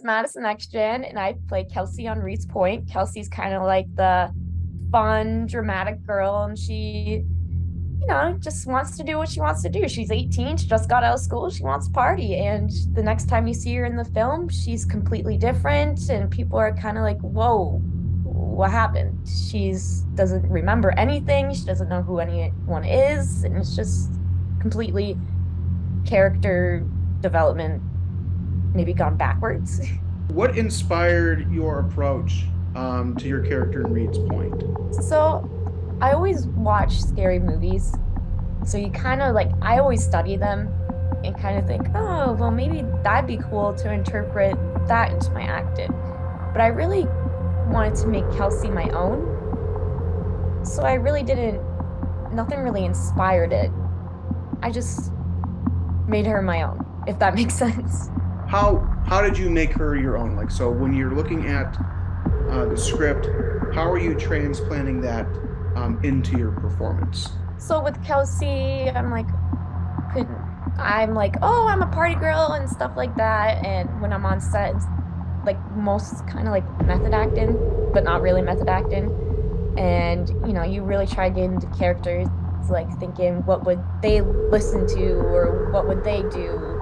is Madison Ekstrand, and I play Kelsey on Reed's Point. Kelsey's kind of like the fun, dramatic girl, and she just wants to do what she wants to do. She's 18, she just got out of school, she wants to party. And the next time you see her in the film, she's completely different, and people are kind of like, whoa, what happened? She's doesn't remember anything, she doesn't know who anyone is, and it's just completely character development maybe gone backwards. What inspired your approach to your character in Reed's Point? So I always watch scary movies. So you kind of like, I always study them and kind of think, oh, well, maybe that'd be cool to interpret that into my acting. But I really wanted to make Kelsey my own. So I really didn't, nothing really inspired it. I just made her my own, if that makes sense. How did you make her your own? Like, so when you're looking at the script, how are you transplanting that into your performance? So with Kelsey, could I'm like, oh, I'm a party girl and stuff like that. And when I'm on set, it's like most kind of like method acting, but not really method acting. And you really try to get into characters, like thinking what would they listen to or what would they do,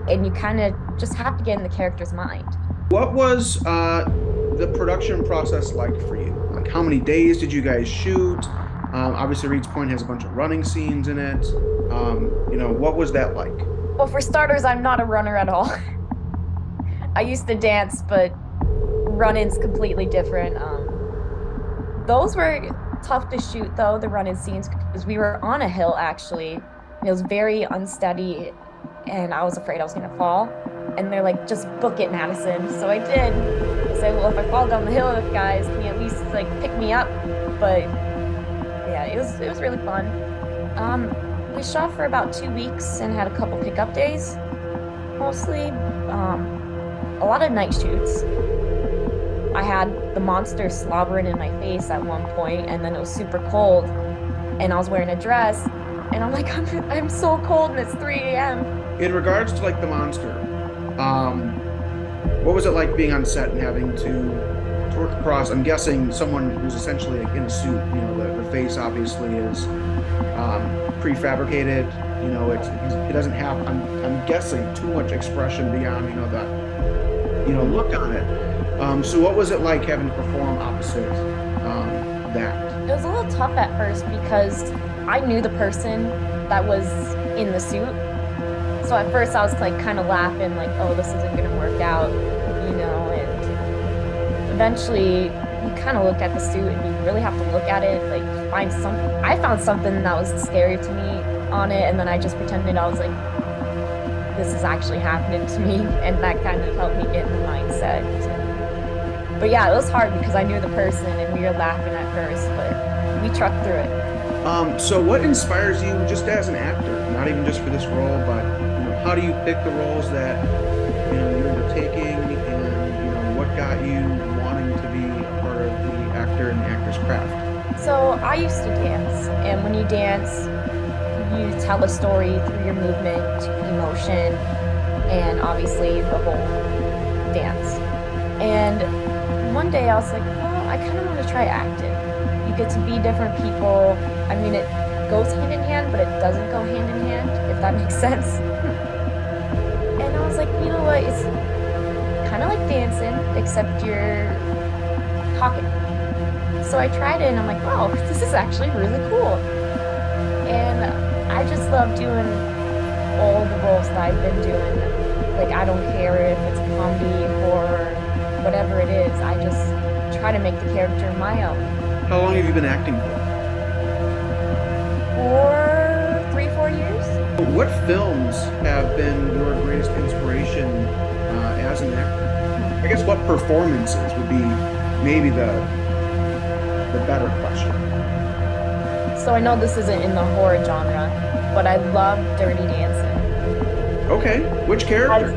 and you kind of just have to get in the character's mind. What was the production process like for you? Like, how many days did you guys shoot? Obviously, Reed's Point has a bunch of running scenes in it. What was that like? Well, for starters, I'm not a runner at all. I used to dance, but run-in's completely different. Those were tough to shoot, though, the run-in scenes, because we were on a hill, actually. It was very unsteady, and I was afraid I was going to fall. And they're like, just book it, Madison. So I did. I said, well, if I fall down the hill, guys, can you at least like pick me up? But yeah, it was really fun. We shot for about 2 weeks and had a couple pickup days, mostly. A lot of night shoots. I had the monster slobbering in my face at one point, and then it was super cold, and I was wearing a dress, and I'm like, I'm so cold, and it's 3 a.m. In regards to like the monster, what was it like being on set and having to work across? I'm guessing someone who's essentially like in a suit. The face obviously is prefabricated. It doesn't have. I'm guessing too much expression beyond the look on it. So what was it like having to perform opposite that? It was a little tough at first because I knew the person that was in the suit. So at first I was like kind of laughing, like, oh, this isn't gonna work out, and eventually you kind of look at the suit and you really have to look at it, like find something. I found something that was scary to me on it, and then I just pretended I was like, this is actually happening to me, and that kind of helped me get in the mindset. But yeah, it was hard because I knew the person and we were laughing at first, but we trucked through it. So what inspires you just as an actor, not even just for this role, but how do you pick the roles that you're undertaking, and what got you wanting to be a part of the actor and the actor's craft? So I used to dance, and when you dance, you tell a story through your movement, emotion, and obviously the whole dance. And one day I was like, well, I kind of want to try acting. You get to be different people. I mean, it goes hand in hand, but it doesn't go hand in hand, if that makes sense. And I was like, you know what? It's kind of like dancing, except you're talking. So I tried it, and I'm like, wow, this is actually really cool. And I just love doing all the roles that I've been doing. Like, I don't care if it's comedy or whatever it is. I just try to make the character my own. How long have you been acting for? For 3, 4 years. What films have been your greatest inspiration as an actor? I guess what performances would be maybe the better question. So I know this isn't in the horror genre, but I love Dirty Dancing. Okay, which character?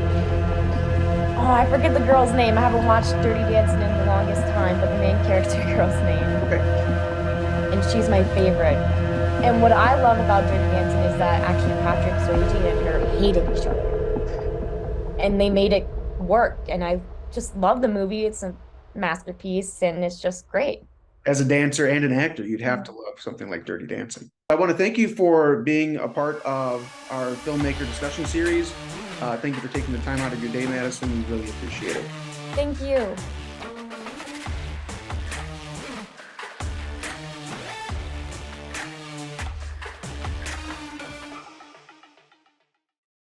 I forget the girl's name. I haven't watched Dirty Dancing in the longest time, but the main character girl's name. Okay. And she's my favorite. And what I love about Dirty Dancing is that actually Patrick Swayze and her hated each other. And they made it work. And I just love the movie. It's a masterpiece and it's just great. As a dancer and an actor, you'd have to love something like Dirty Dancing. I want to thank you for being a part of our filmmaker discussion series. Thank you for taking the time out of your day, Madison. We really appreciate it. Thank you.